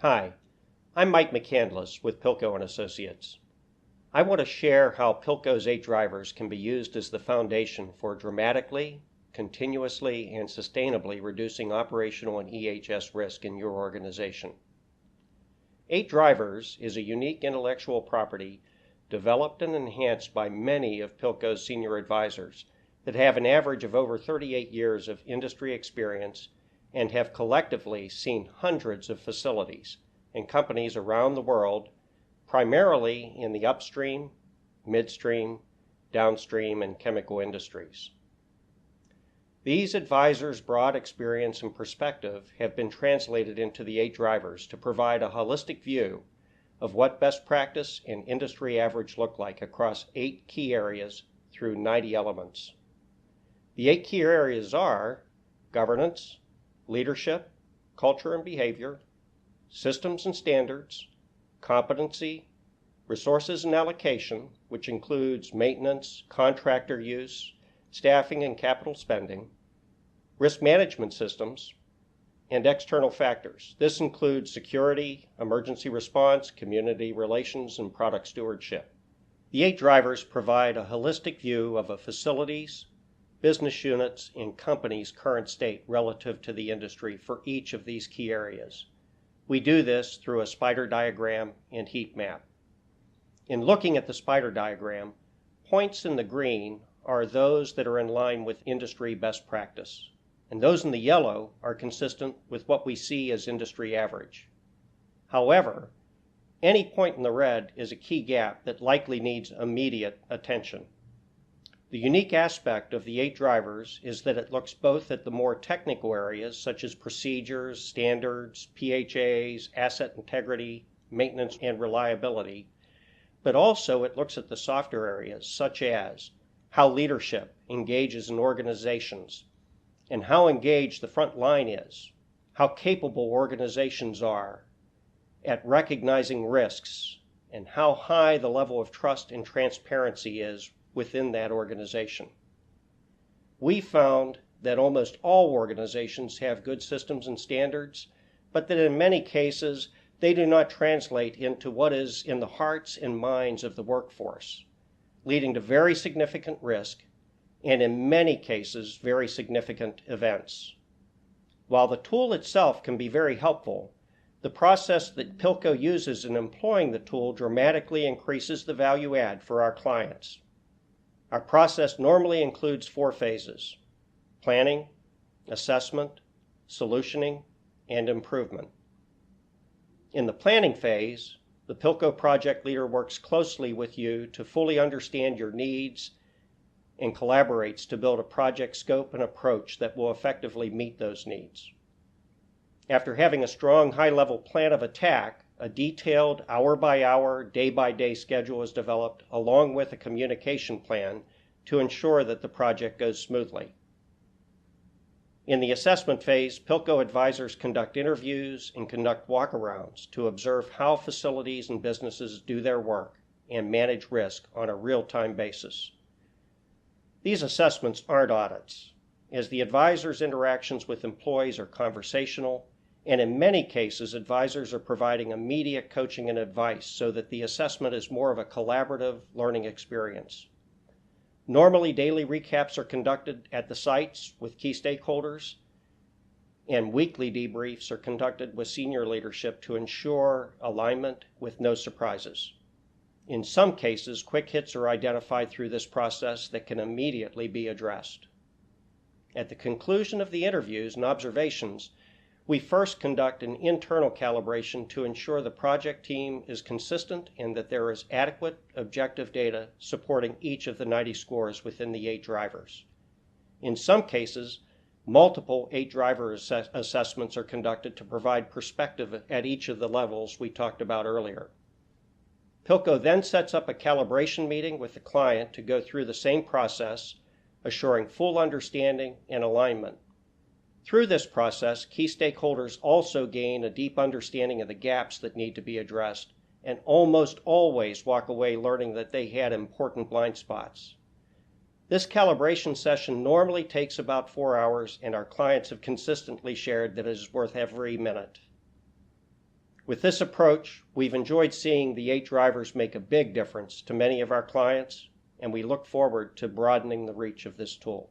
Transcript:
Hi, I'm Mike McCandless with Pilko Associates. I want to share how Pilko's 8 drivers can be used as the foundation for dramatically, continuously, and sustainably reducing operational and EHS risk in your organization. 8 drivers is a unique intellectual property developed and enhanced by many of Pilko's senior advisors that have an average of over 38 years of industry experience and have collectively seen hundreds of facilities and companies around the world, primarily in the upstream, midstream, downstream, and chemical industries. These advisors' broad experience and perspective have been translated into the 8 drivers to provide a holistic view of what best practice and industry average look like across 8 key areas through 90 elements. The 8 key areas are governance, leadership, culture and behavior, systems and standards, competency, resources and allocation, which includes maintenance, contractor use, staffing and capital spending, risk management systems, and external factors. This includes security, emergency response, community relations, and product stewardship. The 8 drivers provide a holistic view of a facility's, business units, and company's current state relative to the industry for each of these key areas. We do this through a spider diagram and heat map. In looking at the spider diagram, points in the green are those that are in line with industry best practice, and those in the yellow are consistent with what we see as industry average. However, any point in the red is a key gap that likely needs immediate attention. The unique aspect of the 8 drivers is that it looks both at the more technical areas such as procedures, standards, PHAs, asset integrity, maintenance, and reliability, but also it looks at the softer areas such as how leadership engages in organizations and how engaged the front line is, how capable organizations are at recognizing risks, and how high the level of trust and transparency is within that organization. We found that almost all organizations have good systems and standards, but that in many cases they do not translate into what is in the hearts and minds of the workforce, leading to very significant risk and in many cases very significant events. While the tool itself can be very helpful, the process that Pilko uses in employing the tool dramatically increases the value add for our clients. Our process normally includes 4 phases: planning, assessment, solutioning, and improvement. In the planning phase, the Pilko project leader works closely with you to fully understand your needs and collaborates to build a project scope and approach that will effectively meet those needs. After having a strong high-level plan of attack, a detailed hour-by-hour, day-by-day schedule is developed along with a communication plan to ensure that the project goes smoothly. In the assessment phase, Pilko advisors conduct interviews and conduct walkarounds to observe how facilities and businesses do their work and manage risk on a real-time basis. These assessments aren't audits, as the advisors' interactions with employees are conversational, and in many cases, advisors are providing immediate coaching and advice so that the assessment is more of a collaborative learning experience. Normally, daily recaps are conducted at the sites with key stakeholders, and weekly debriefs are conducted with senior leadership to ensure alignment with no surprises. In some cases, quick hits are identified through this process that can immediately be addressed. At the conclusion of the interviews and observations, we first conduct an internal calibration to ensure the project team is consistent and that there is adequate objective data supporting each of the 90 scores within the 8 drivers. In some cases, multiple 8 driver assessments are conducted to provide perspective at each of the levels we talked about earlier. Pilko then sets up a calibration meeting with the client to go through the same process, assuring full understanding and alignment. Through this process, key stakeholders also gain a deep understanding of the gaps that need to be addressed and almost always walk away learning that they had important blind spots. This calibration session normally takes about 4 hours, and our clients have consistently shared that it is worth every minute. With this approach, we've enjoyed seeing the 8 drivers make a big difference to many of our clients, and we look forward to broadening the reach of this tool.